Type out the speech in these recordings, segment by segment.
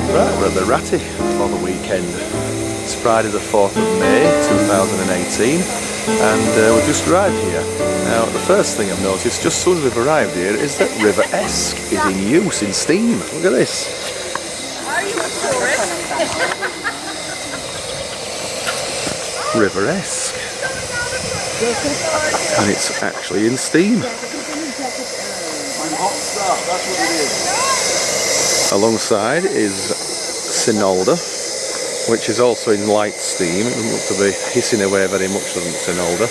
Right, we're at the Ratty for the weekend. It's Friday the 4th of May 2018 and we've just arrived here. Now the first thing I've noticed just as soon as we've arrived here is that River-esque is in use, in steam. Look at this. Are you for it? River-esque. And it's actually in steam. Alongside is Sinolda, which is also in light steam. It doesn't look to be hissing away very much, doesn't Sinolda?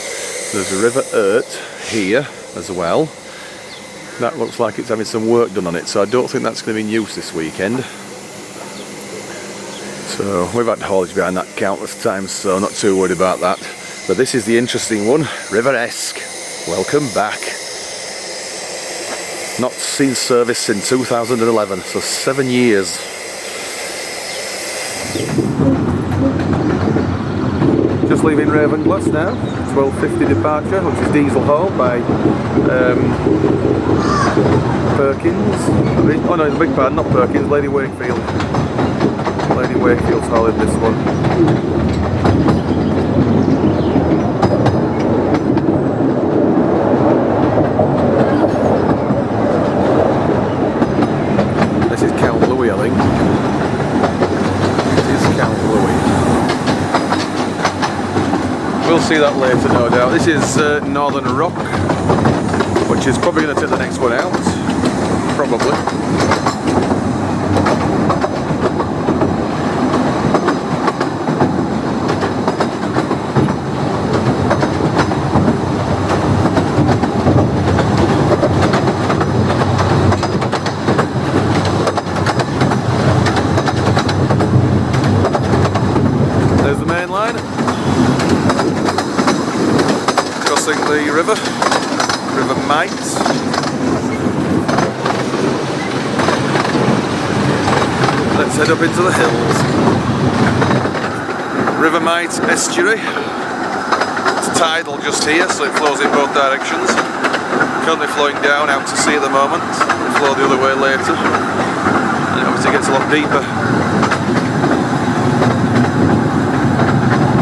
There's a River-ert here as well. That looks like it's having some work done on it, so I don't think that's going to be in use this weekend. So we've had haulage behind that countless times, so not too worried about that. But this is the interesting one, River-esque. Welcome back. Not seen service since 2011, so 7 years. Just leaving Ravenglass now, 12:50 departure, which is diesel haul by Perkins. Oh no, the big pardon, not Perkins, Lady Wakefield. Lady Wakefield's hauling this one. We'll see that later, no doubt. This is Northern Rock, which is probably going to take the next one out. Probably. There's the main line. Crossing the river, River Mite. Let's head up into the hills. River Mite estuary. It's tidal just here, so it flows in both directions. Currently flowing down out to sea at the moment. It'll flow the other way later. And it obviously gets a lot deeper.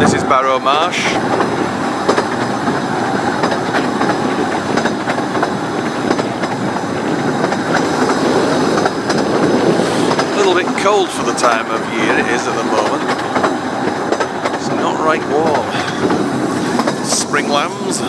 This is Barrow Marsh. A little bit cold for the time of year it is at the moment. It's not right warm. Spring lambs.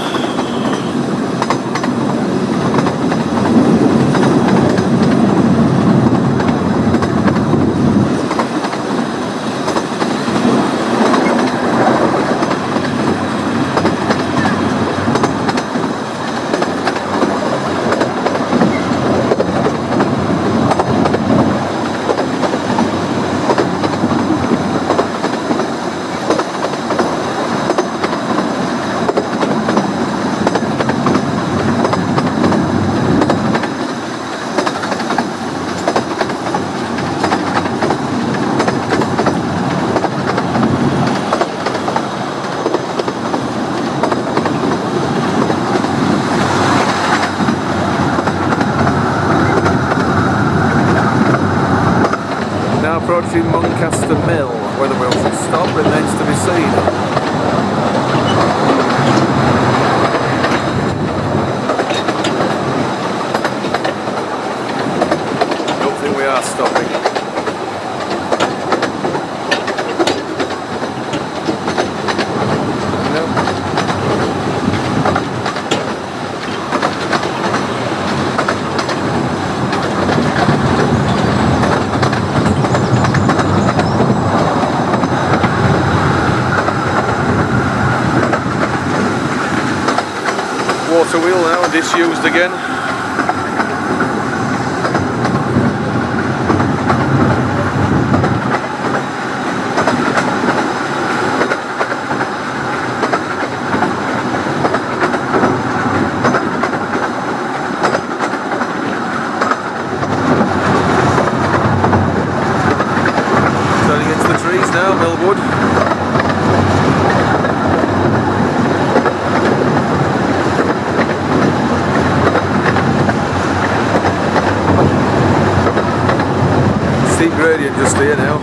Approaching Muncaster Mill, whether we'll stop remains to be seen. Don't think we are stopping. Water wheel now, disused again. Turning into the trees now, Millwood. steep gradient just here now.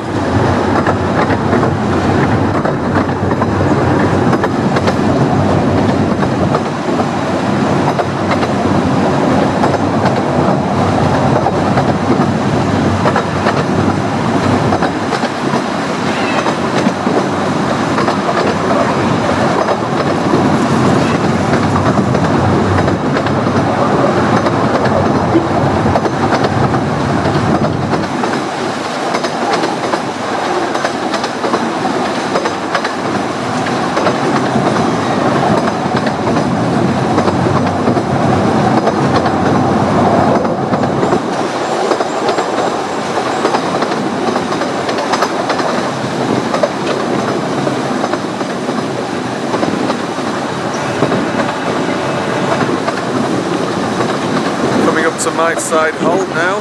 To my side halt now.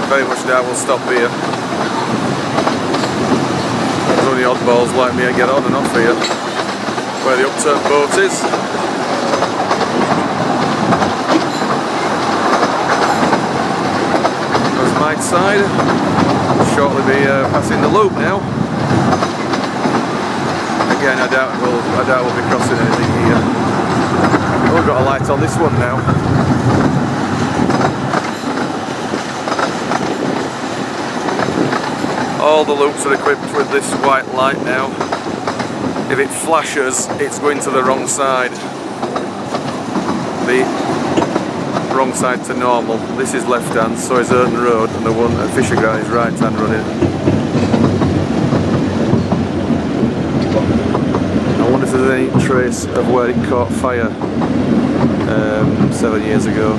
Very much doubt we'll stop here. There's only oddballs like me that get on and off here. Where the upturned boat is. There's my side. Shortly be passing the loop now. Again, I doubt we'll be crossing anything here. Oh, we've got a light on this one now. All the loops are equipped with this white light now. If it flashes, it's going to the wrong side. The wrong side to normal. This is left hand, so is Earton Road, and the one at Fisher Ground is right hand running. I wonder if there's any trace of where it caught fire 7 years ago.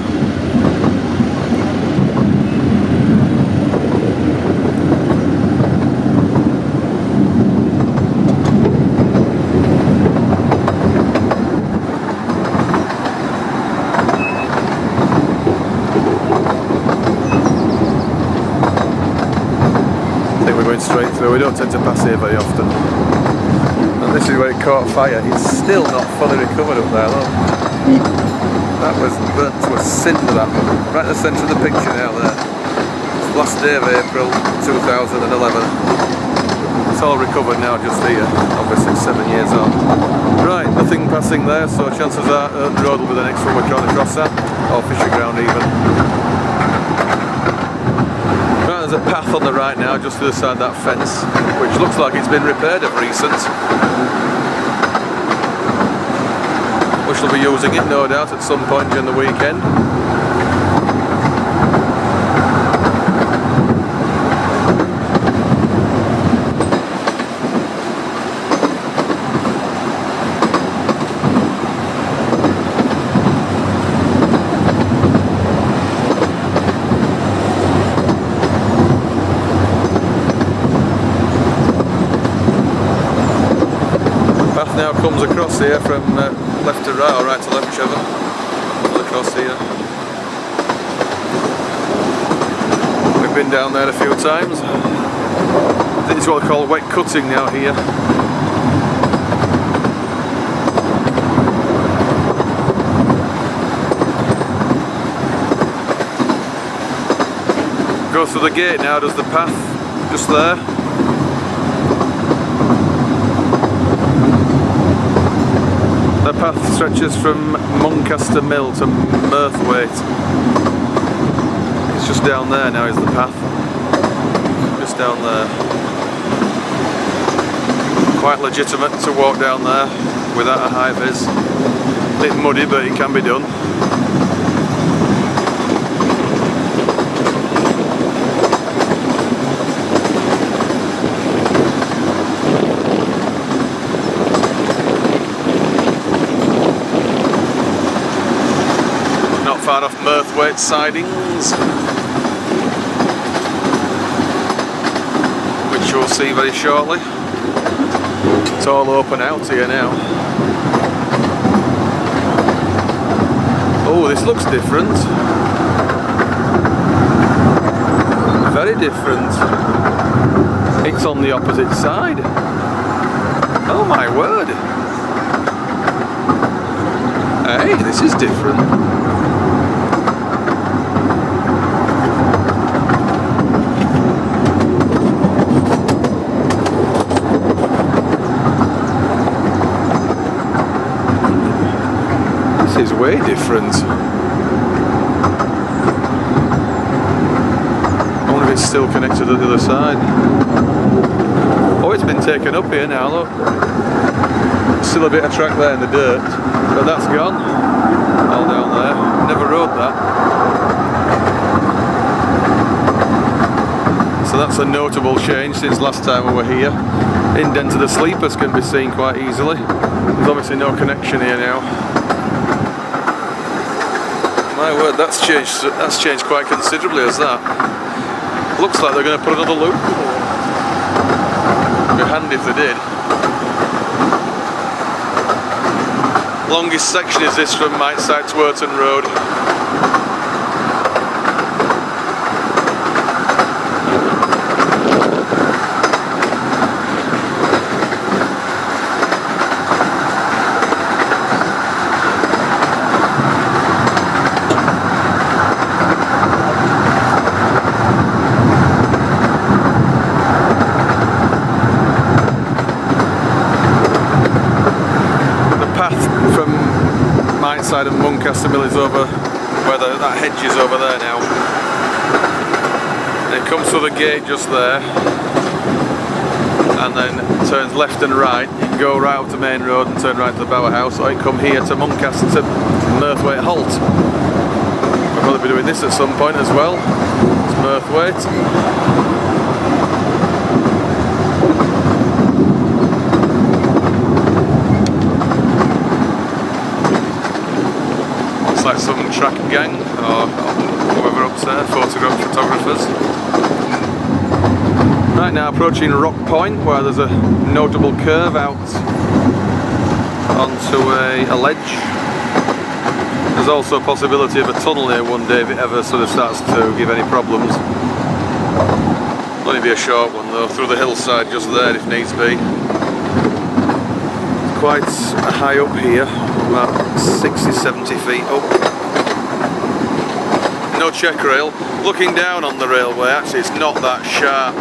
Straight through. We don't tend to pass here very often. And this is where it caught fire. It's still not fully recovered up there, look. That was burnt to a cinder, that one. Right in the centre of the picture now there. It's the last day of April 2011. It's all recovered now just here. Obviously 7 years on. Right, nothing passing there, so chances are Earton Road will be the next one we're trying to cross at. Or Fisher Ground even. There's a path on the right now, just to the side of that fence, which looks like it's been repaired of recent. We shall be using it, no doubt, at some point during the weekend. Now comes across here from left to right, or right to left, whichever. Comes across here. We've been down there a few times. I think it's what they call wet cutting now here. Goes through the gate now, does the path just there. The path stretches from Muncaster Mill to Merthwaite. It's just down there now is the path. Just down there. Quite legitimate to walk down there without a high vis. A bit muddy, but it can be done. Far off Merthwaite sidings, which you'll see very shortly. It's all open out here now. Oh, this looks different. Very different. It's on the opposite side. Oh my word. Hey, this is different. different. I wonder if it's still connected to the other side. Oh, it's been taken up here now, look. Still a bit of track there in the dirt, but that's gone. All down there. Never rode that. So that's a notable change since last time we were here. Indent to the sleepers can be seen quite easily. There's obviously no connection here now. My word, that's changed quite considerably, as that. Looks like they're going to put another loop. It'd be handy if they did. Longest section is this from Miteside to Ourton Road. Side of Muncaster Mill is over where that hedge is over there now. And it comes through the gate just there and then turns left and right. You can go right up to Main Road and turn right to the Bower House, or you can come here to Muncaster to Merthwaite Halt. We'll probably be doing this at some point as well. It's Merthwaite. Like some track gang or whoever up there, photographers. Right now approaching Rock Point, where there's a notable curve out onto a ledge. There's also a possibility of a tunnel here one day if it ever sort of starts to give any problems. Only be a short one though, through the hillside just there if needs be. Quite high up here, about 60-70 feet up. No check rail. Looking down on the railway, actually it's not that sharp,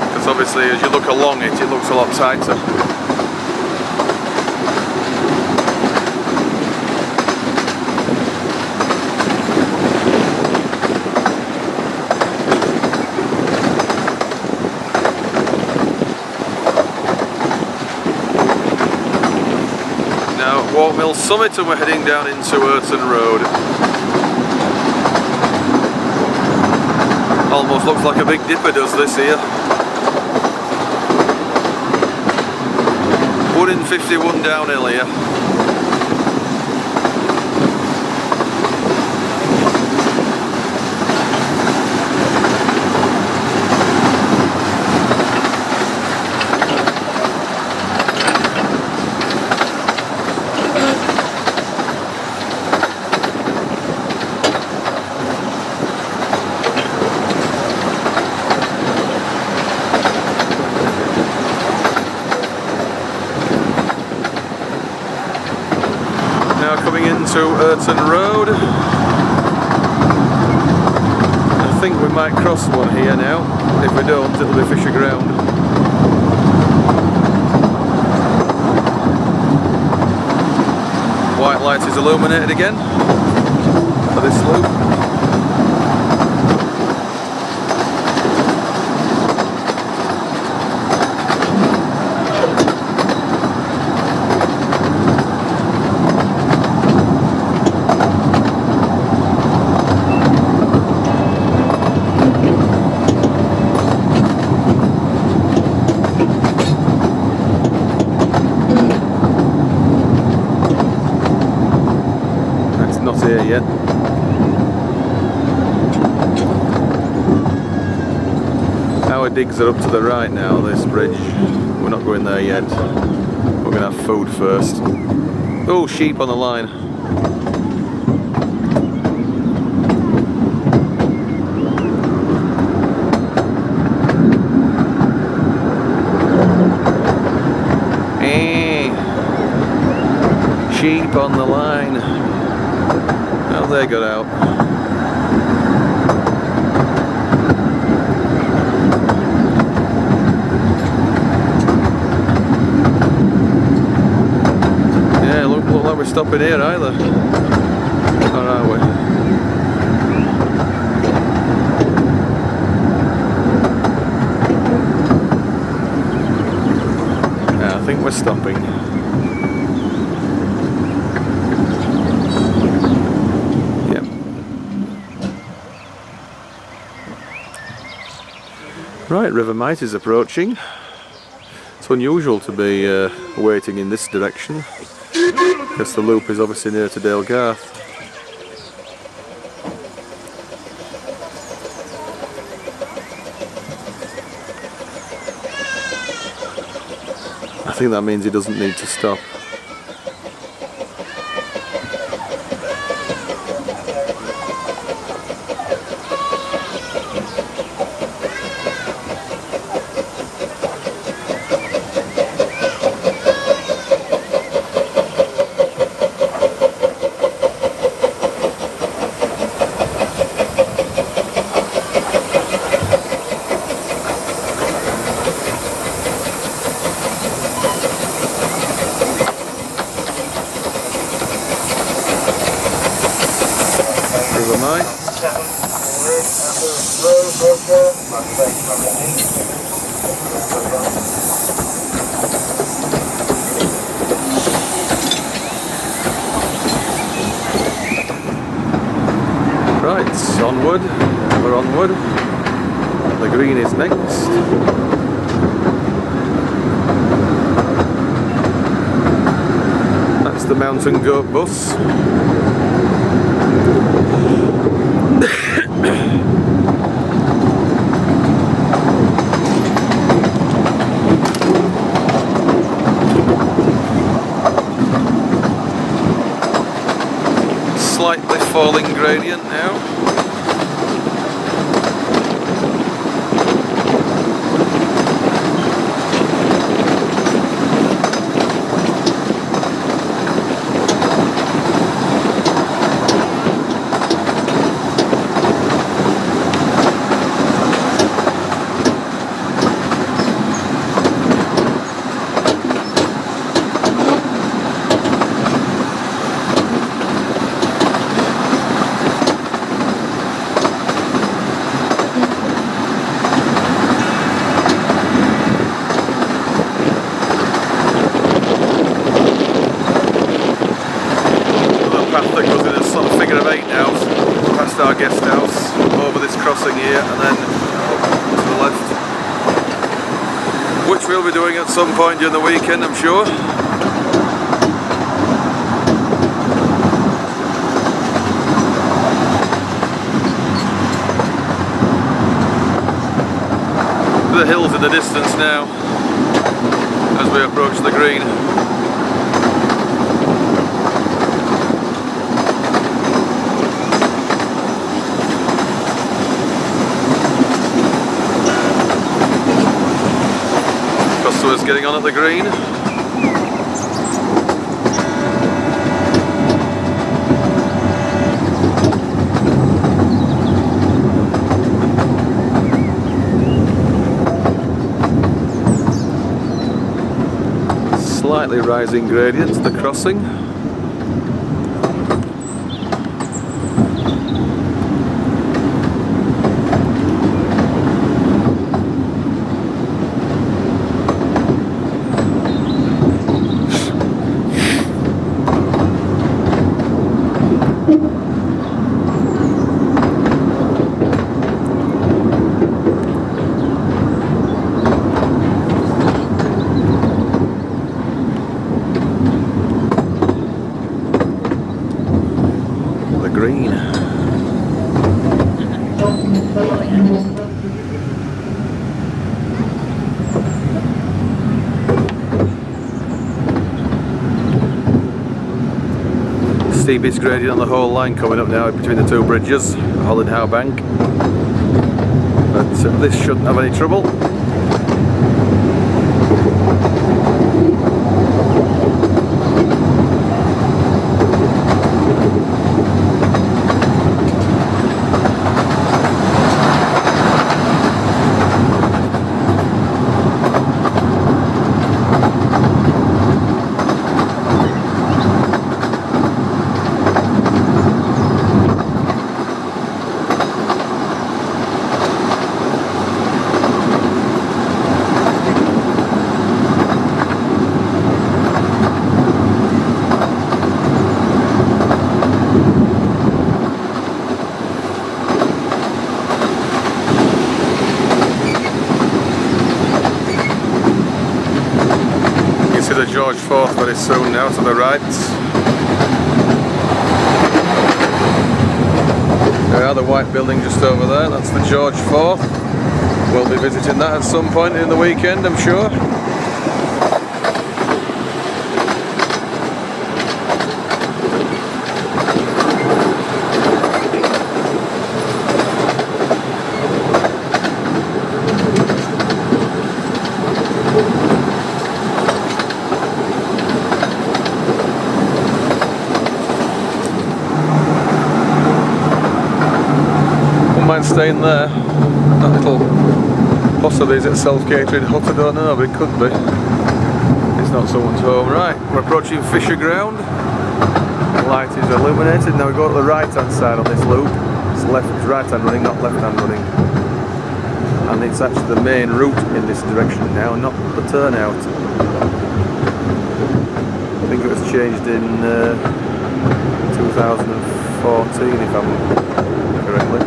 because obviously as you look along it, it looks a lot tighter. Mill Summit, and we're heading down into Ourton Road. Almost looks like a Big Dipper does this here. 1 in 51 downhill here. Coming into Ourton Road. I think we might cross one here now. If we don't, it'll be Fisher Ground. White light is illuminated again for this loop. Here yet. Our digs are up to the right now, this bridge. We're not going there yet. We're going to have food first. Oh, sheep on the line. Sheep on the line. Oh, they got out. Yeah, look like we're stopping here either. Or are we? Yeah, I think we're stopping. Yep. Right, River Mite is approaching. It's unusual to be waiting in this direction because the loop is obviously near to Dale Garth. I think that means he doesn't need to stop. River Mite. Right, onward, ever onward. The green is next. That's the Mountain Goat bus. Slightly falling gradient now. Our guest house over this crossing here and then to the left, which we'll be doing at some point during the weekend, I'm sure. The hills in the distance now as we approach the green. Customers getting on at the green. Slightly rising gradient to the crossing. Green. Steepest gradient on the whole line coming up now between the two bridges, Hollinghow Bank. But this shouldn't have any trouble. the George IV very soon now to the right. There are the white building just over there, that's the George IV. We'll be visiting that at some point in the weekend, I'm sure. Mind staying there. That little, possibly is it a self-catering hut, I don't know, but it could be. It's not someone's home. Right, we're approaching Fisher Ground. The light is illuminated. Now we go to the right hand side on this loop. It's right hand running, not left hand running. And it's actually the main route in this direction now, not the turnout. I think it was changed in 2014 if I'm correctly.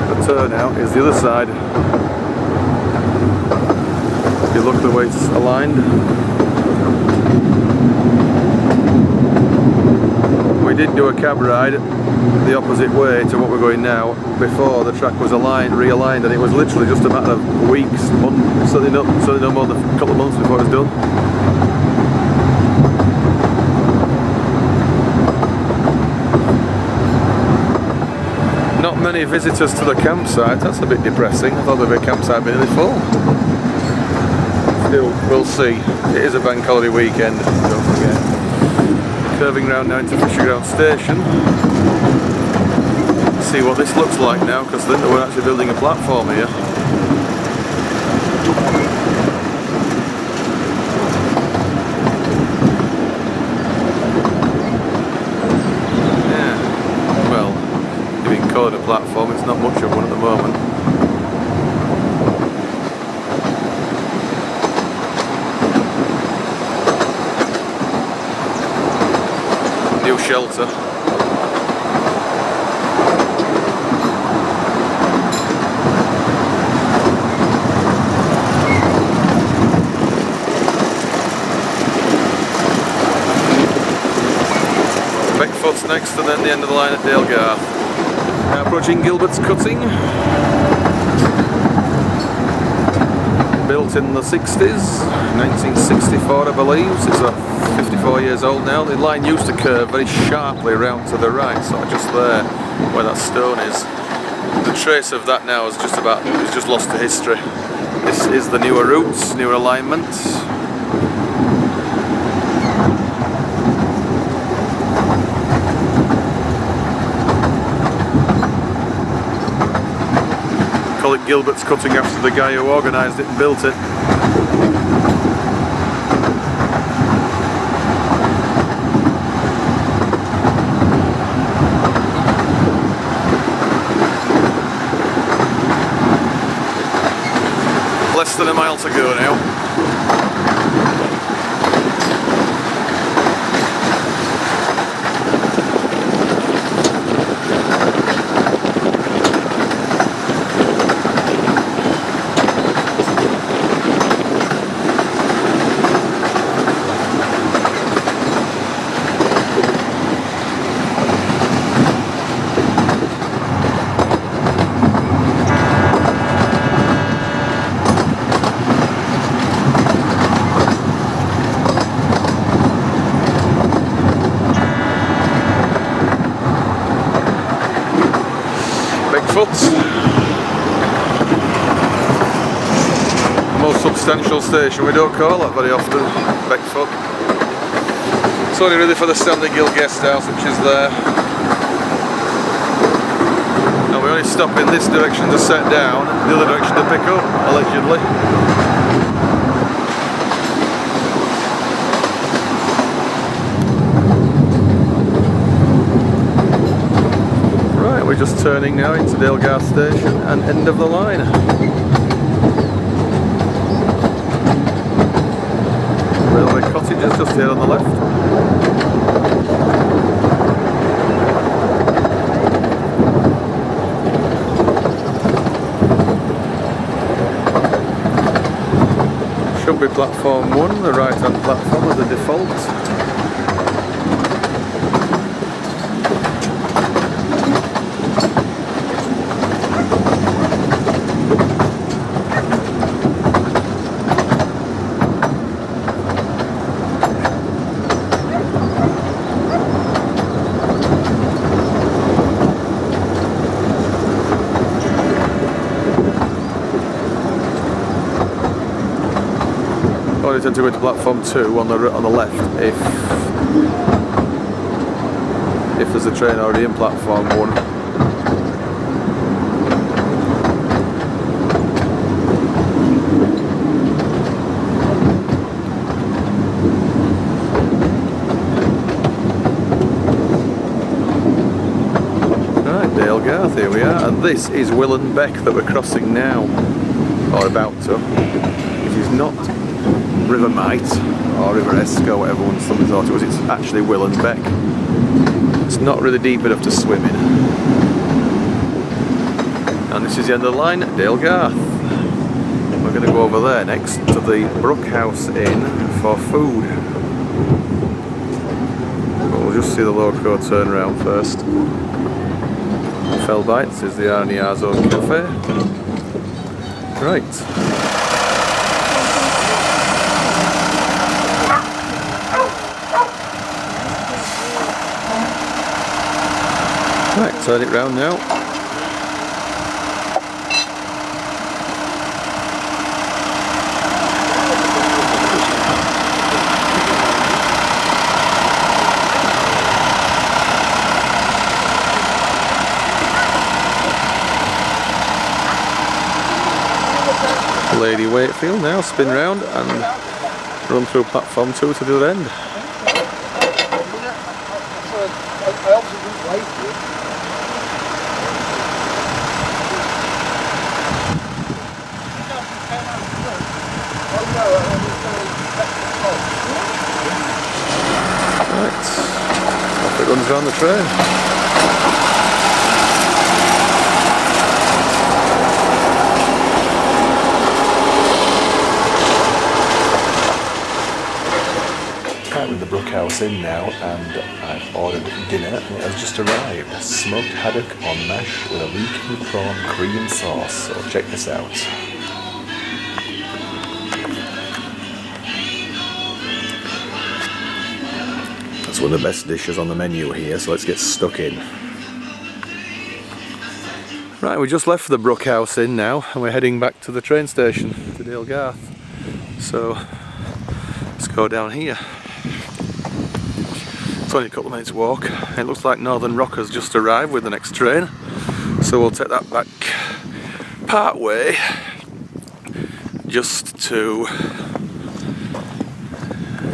The turnout is the other side. If you look the way it's aligned. We did do a cab ride the opposite way to what we're going now before the track was realigned, and it was literally just a matter of weeks, months, certainly no more than a couple of months before it was done. Not many visitors to the campsite, that's a bit depressing. I thought there'd be a campsite nearly full. Still, we'll see. It is a bank holiday weekend, don't forget. Curving round now into Fisher Ground Station. See what this looks like now, because we're actually building a platform here. A platform, it's not much of one at the moment. New shelter. Beckfoot's next, and then the end of the line at Dalegarth. Now approaching Gilbert's Cutting. Built in the 60s, 1964 I believe, so it's 54 years old now. The line used to curve very sharply round to the right, sort of just there where that stone is. The trace of that now is just lost to history. This is the newer routes, newer alignments. Call it Gilbert's Cutting after the guy who organised it and built it. Less than a mile to go now. Most substantial station, we don't call that very often, Beckfoot. It's only really for the Stanley Gill guest house, which is there. And we only stop in this direction to set down, the other direction to pick up, allegedly. We're just turning now into Dalegarth Station and end of the line. Railway cottages just here on the left. Should be platform 1, the right hand platform as the default. I tend to go to platform 2 on the left if there's a train already in platform 1. Right, Dalegarth, here we are, and this is Willen Beck that we're crossing now, or about to. It is not River Mite or River Esco, whatever somebody thought it was. It's actually Willen Beck. It's not really deep enough to swim in. And this is the end of the line at Dalegarth. We're going to go over there next to the Brookhouse Inn for food. But we'll just see the loco turn around first. Fell Bites is the R&ER Zone Cafe. Right. Right, turn it round now. Lady Wakefield now, spin round and run through platform 2 to the other end. Right, off it runs around the train. I'm in the Brookhouse Inn now, and I've ordered dinner, and it has just arrived. Smoked haddock on mash with a leaking prawn cream sauce, so check this out. That's one of the best dishes on the menu here, so let's get stuck in. Right, we just left the Brookhouse Inn now, and we're heading back to the train station, to Dalegarth. So, let's go down here. It's only a couple of minutes walk. It looks like Northern Rock has just arrived with the next train, so we'll take that back part way just to,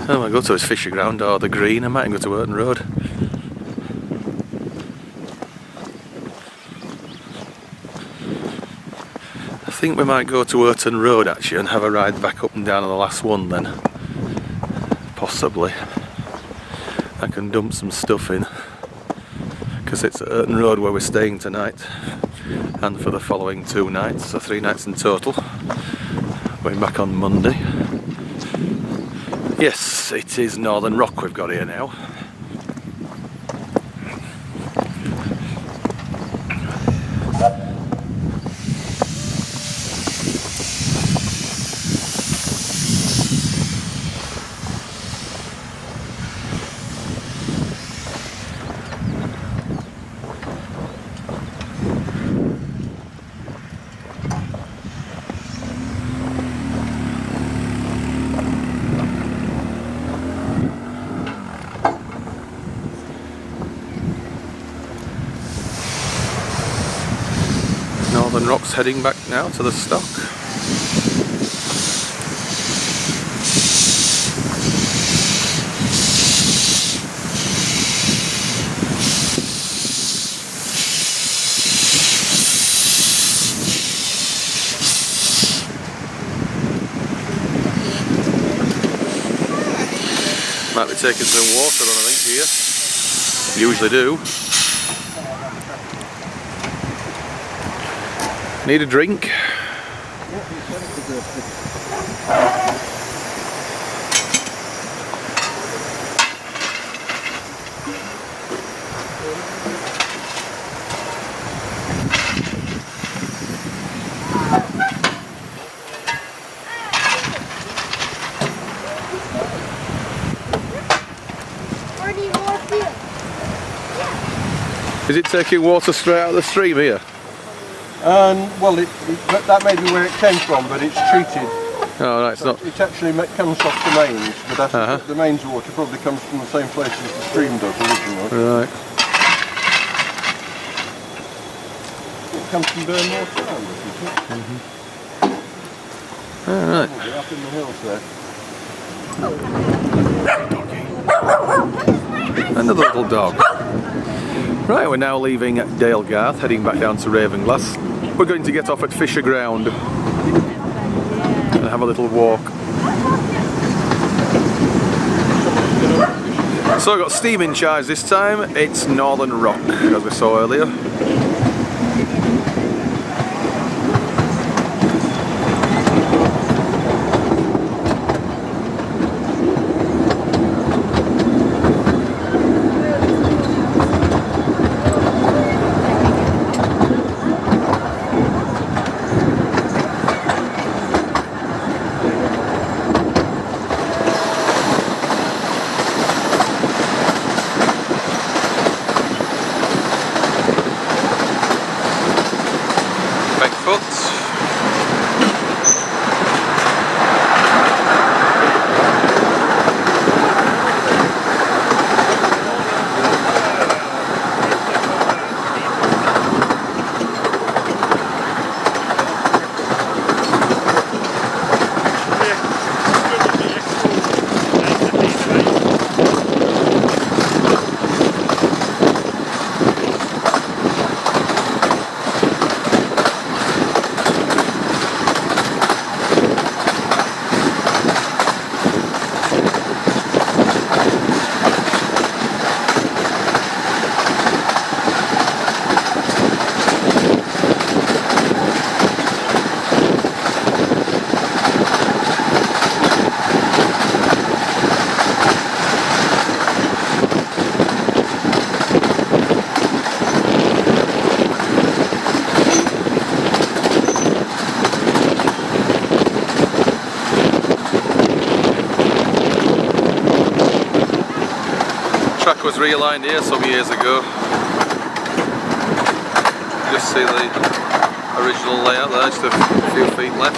I might go to his fishing ground or the Green. I might go to Burton Road. I think we might go to Burton Road actually and have a ride back up and down on the last one then, possibly. I can dump some stuff in because it's at Burton Road where we're staying tonight and for the following 2 nights, so 3 nights in total. Going back on Monday. Yes, it is Northern Rock we've got here now. Northern Rock's heading back now to the stock. Might be taking some water on, I think, here. Usually do. Need a drink? Where do you want to? Is it taking water straight out of the stream here? Well, that may be where it came from, but it's treated. Oh, right, it's So not. it actually comes off the mains, but the mains water probably comes from the same place as the stream does originally. Right. It comes from Burnmore Town, doesn't it? Alright. Probably up in the hills there. Another little dog. Right, we're now leaving Dalegarth, heading back down to Ravenglass. We're going to get off at Fisher Ground and have a little walk. So I've got steam in charge this time. It's Northern Rock, as we saw earlier. Track was realigned here some years ago. Just see the original layout there, just a few feet left.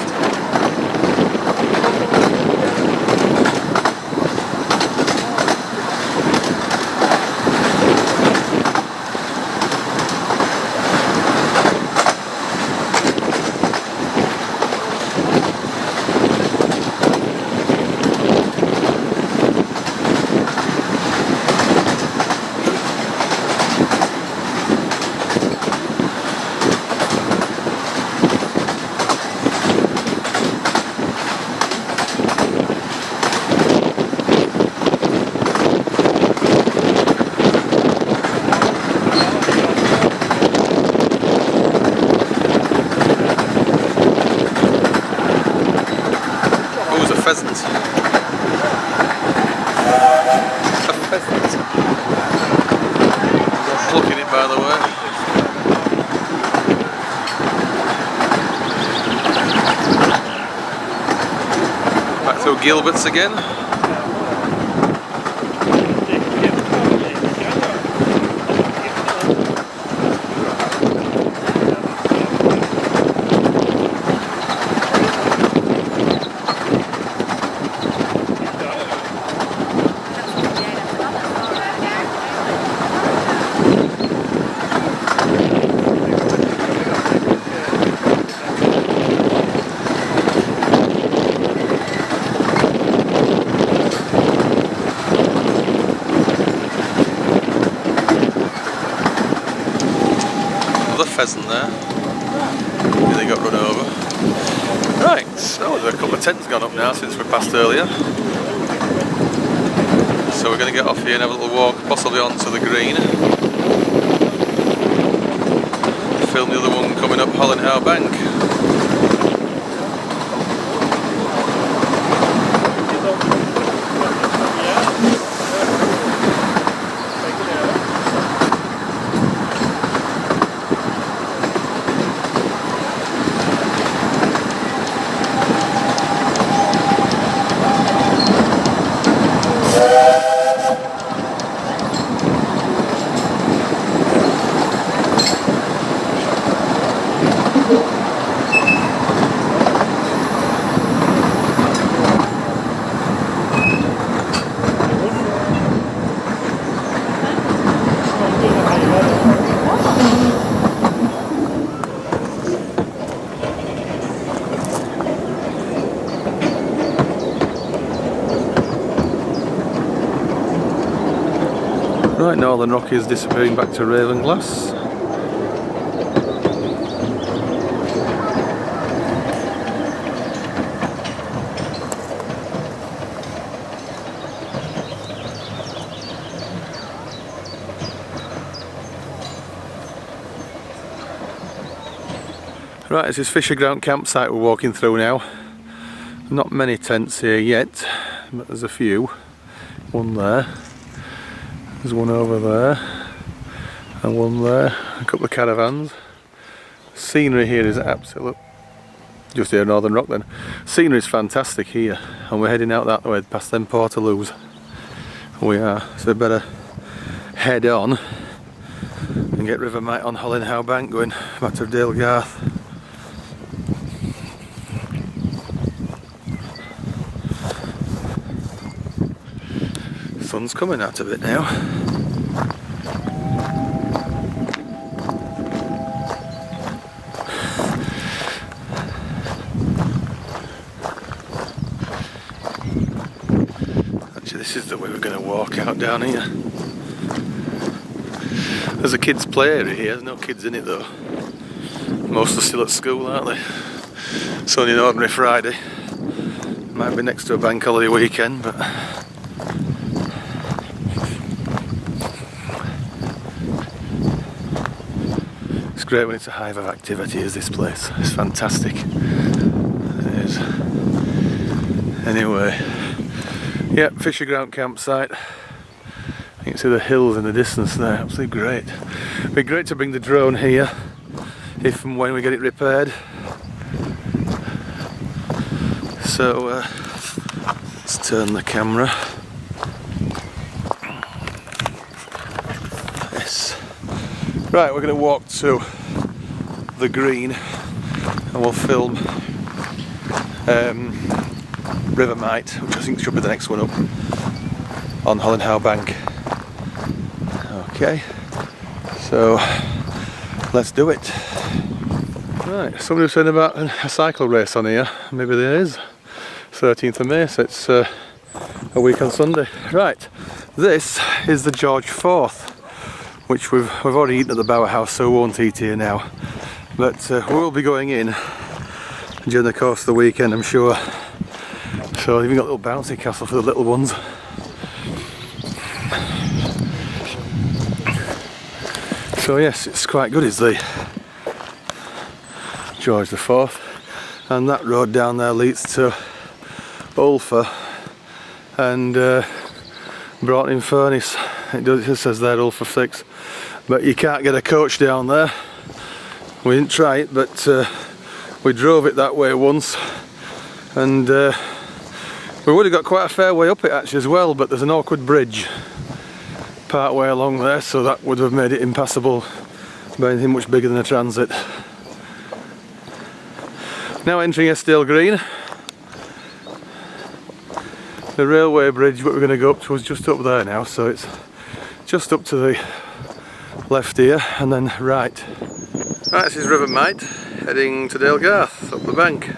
Pheasant. A pheasant. Plucking it, by the way. Back through Gilbert's again. Pheasant there. They got run over. Right, so there's a couple of tents gone up now since we passed earlier. So we're going to get off here and have a little walk, possibly onto the green. Film the other one coming up Hollandhowe Bank. Right, Northern Rock is disappearing back to Ravenglass. Right, this is Fisher Ground campsite we're walking through now. Not many tents here yet, but there's a few. One there, there's one over there, and one there, a couple of caravans. Scenery here is absolute, just here Northern Rock then. Scenery is fantastic here, and we're heading out that way past them Portaloos. We are, so we better head on and get River Mite on Hollinhow Bank going back to Dalegarth. Sun's coming out of it now. Actually, this is the way we're going to walk out down here. There's a kids' play area here, there's no kids in it though. Most are still at school, aren't they? It's only an ordinary Friday. Might be next to a bank holiday weekend, but it's great when it's a hive of activity as this place. It's fantastic. It is. Anyway, yeah, Fisher Ground campsite. You can see the hills in the distance there, absolutely great. It'd be great to bring the drone here if and when we get it repaired. So let's turn the camera. Yes. Right, we're going to walk to the green and we'll film River Mite, which I think should be the next one up, on Hollinhow Bank. Okay, so let's do it. Right, somebody was saying about a cycle race on here. Maybe there is. 13th of May, so it's a week on Sunday. Right, this is the George IV, which we've already eaten at the Bower House, so we won't eat here now. But we will be going in during the course of the weekend, I'm sure. So they've even got a little bouncy castle for the little ones. So yes, it's quite good, it's the George IV, and that road down there leads to Ulfa and Broughton in Furness. It says there Ulfa 6, but you can't get a coach down there. We didn't try it, but we drove it that way once, and we would have got quite a fair way up it actually as well, but there's an awkward bridge part way along there, so that would have made it impassable by anything much bigger than a transit. Now entering Eskdale Green. The railway bridge what we're going to go up to is just up there now, so it's just up to the left here and then right. Right, this is River Mite heading to Dalegarth up the bank.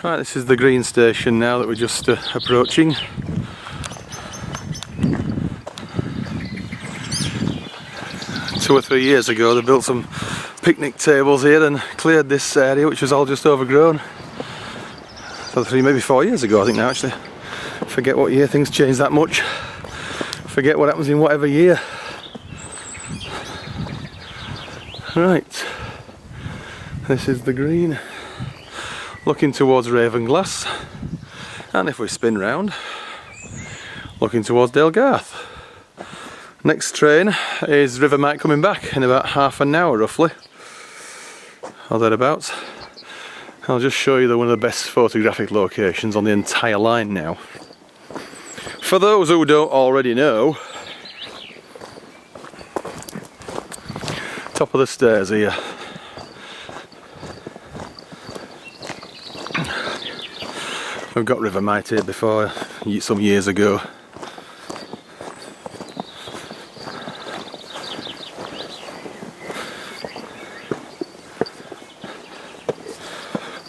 Right, this is the green station now that we're just approaching. Two or 3 years ago they built some picnic tables here and cleared this area, which was all just overgrown. So maybe 4 years ago I think now actually. Forget what year things change that much. Forget what happens in whatever year. Right, this is the green, looking towards Ravenglass, and if we spin round, looking towards Dalegarth. Next train is Rivermite coming back in about half an hour roughly, or thereabouts. I'll just show you one of the best photographic locations on the entire line now. For those who don't already know, top of the stairs here. We've got Rivermite here before, some years ago.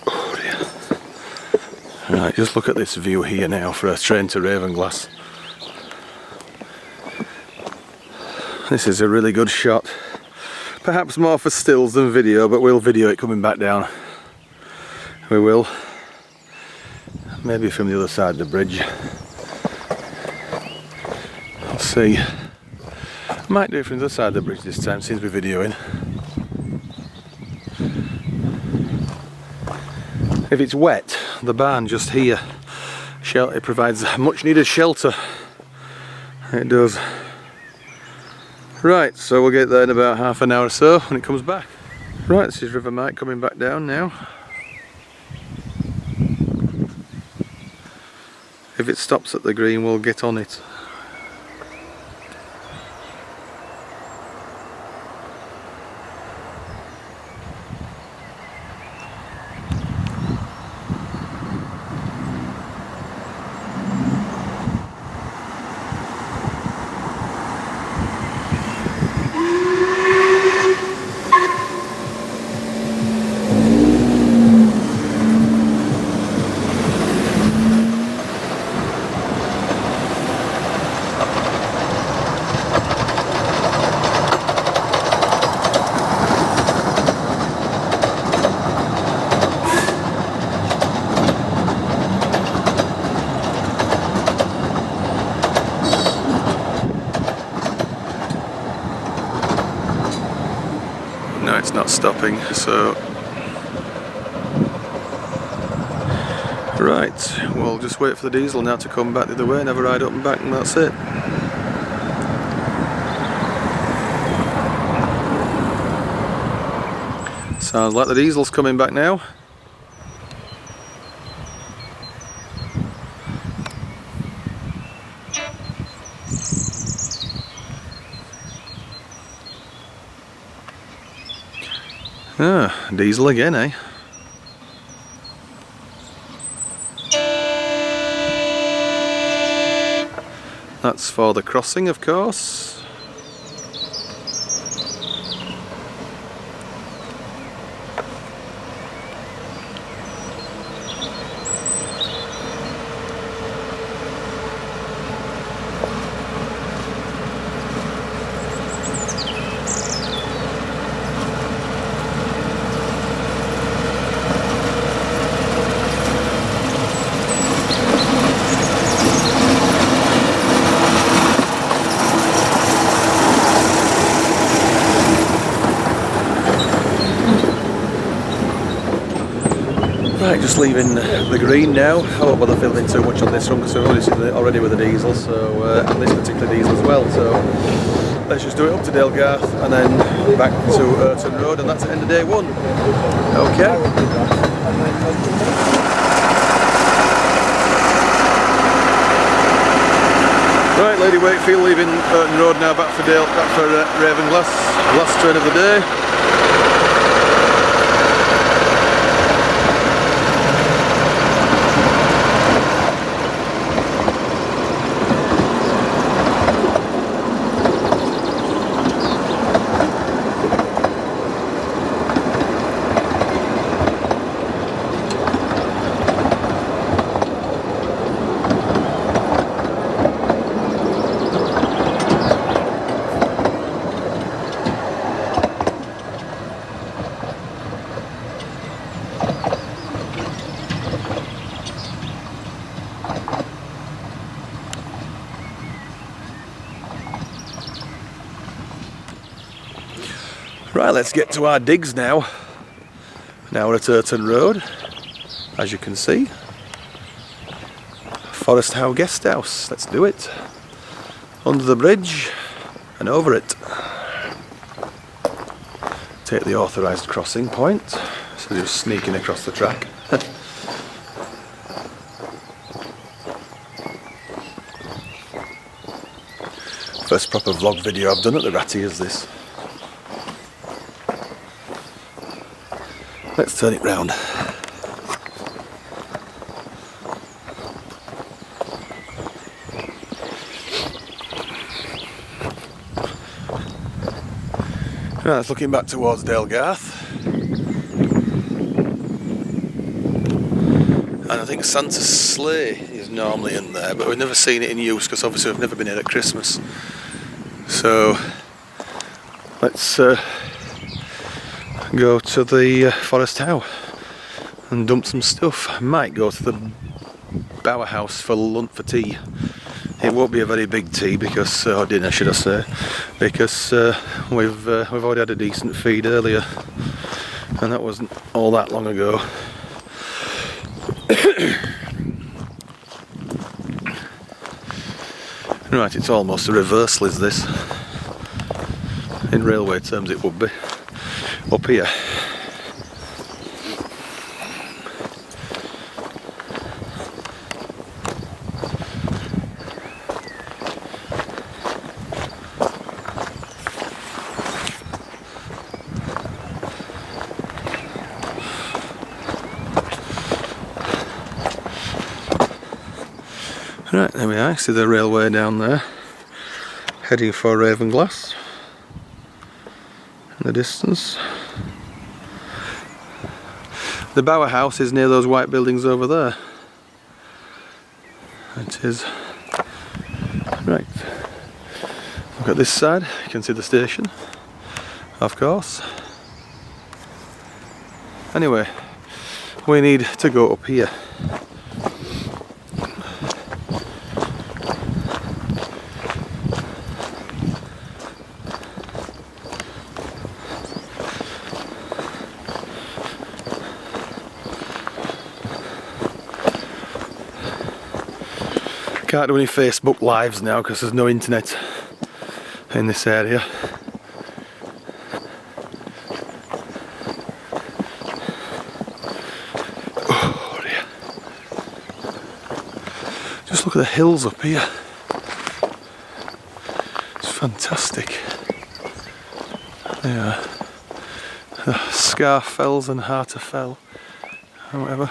Oh dear. Right, just look at this view here now for a train to Ravenglass. This is a really good shot. Perhaps more for stills than video, but we'll video it coming back down. We will. Maybe from the other side of the bridge. Let's see. I might do it from the other side of the bridge this time, since we're videoing. If it's wet, the barn just here, it provides much needed shelter. It does. Right, so we'll get there in about half an hour or so when it comes back. Right, this is Rivermite coming back down now. If it stops at the green, we'll get on it. No, it's not stopping, so... Right, we'll just wait for the diesel now to come back the other way and have a ride up and back, and that's it. Sounds like the diesel's coming back now. Ah, diesel again, eh? That's for the crossing, of course. Right, just leaving the green now. I won't bother filming too much on this one because I've already seen it already with the diesel, so and this particular diesel as well. So let's just do it up to Dalegarth and then back to Urton Road, and that's the end of day one. Okay. Right, Lady Wakefield leaving Urton Road now, back for Ravenglass. Last train of the day. Right, let's get to our digs now. Now we're at Urton Road, as you can see. Forest Howe Guest House, let's do it. Under the bridge and over it. Take the authorised crossing point, so just sneaking across the track. First proper vlog video I've done at the Ratty is this. Let's turn it round. Right, that's looking back towards Dalegarth. And I think Santa's sleigh is normally in there, but we've never seen it in use because obviously we've never been here at Christmas. So let's go to the Forest Howe and dump some stuff. I might go to the Bower House for lunch, for tea. It won't be a very big tea because, or dinner should I say, because we've already had a decent feed earlier, and that wasn't all that long ago. Right, it's almost a reversal, is this? In railway terms it would be. Up here. Right, there we are, see the railway down there, heading for Ravenglass in the distance. The Bower House is near those white buildings over there. It is. Right, look at this side, you can see the station, of course. Anyway, we need to go up here. Can't do any Facebook lives now because there's no internet in this area. Oh dear. Just look at the hills up here. It's fantastic. Yeah. Scarf Fells and Harter Fell, or whatever.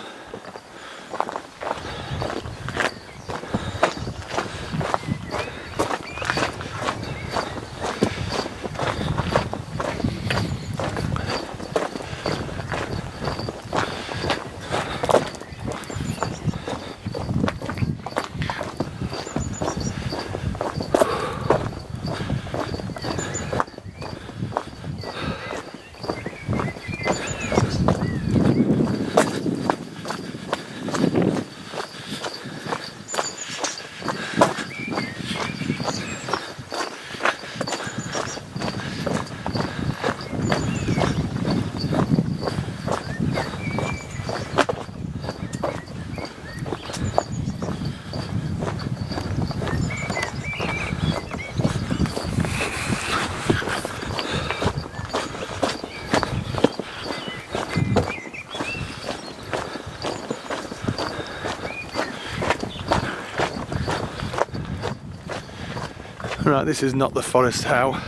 Right, this is not the Forest Howe,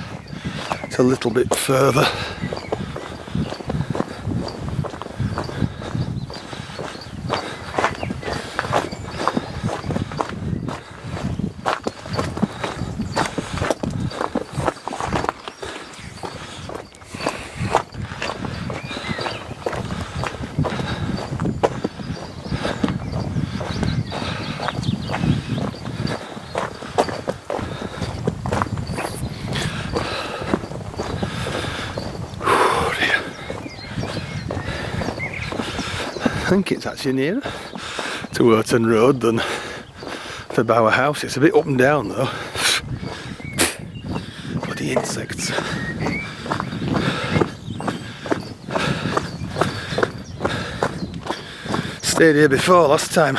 it's a little bit further. I think it's actually nearer to Urton Road than the Bower House. It's a bit up and down though. Bloody insects. Stayed here before last time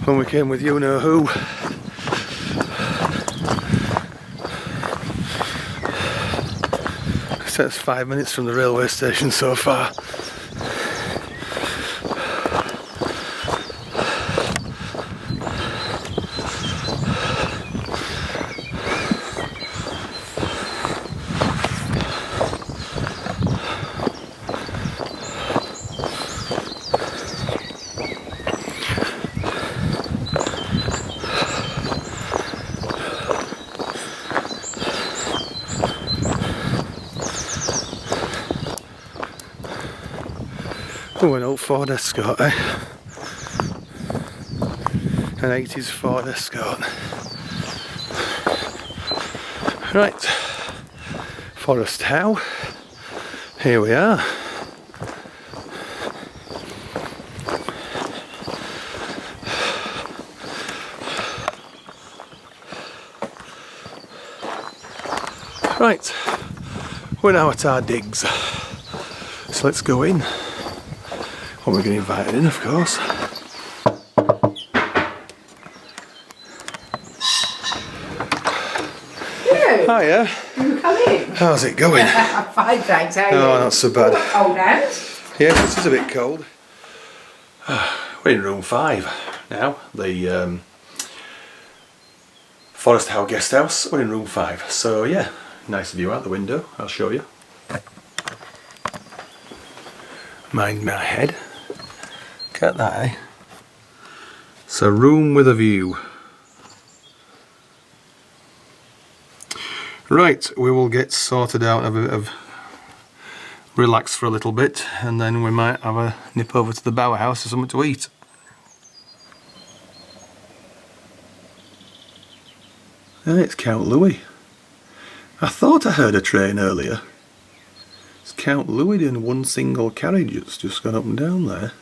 when we came with you know who. So it's 5 minutes from the railway station so far. Oh, an old Ford Escort, eh? An 80s Ford Escort. Right, Forest Howe. Here we are. Right, we're now at our digs. So let's go in. Well, we're getting invited in, of course. Hiya. You come in. How's it going? Fine, thanks. How are you? Oh, not so bad. Cold hands. Yes, it is a bit cold. We're in room 5 now. The Forest Howe guest house. We're in room 5. So yeah, nice view out the window. I'll show you. Mind my head. Look at that, eh? It's a room with a view. Right, we will get sorted out of relax for a little bit, and then we might have a nip over to the Bower House for something to eat. Ah, it's Count Louis. I thought I heard a train earlier. It's Count Louis in one single carriage. It's just gone up and down there.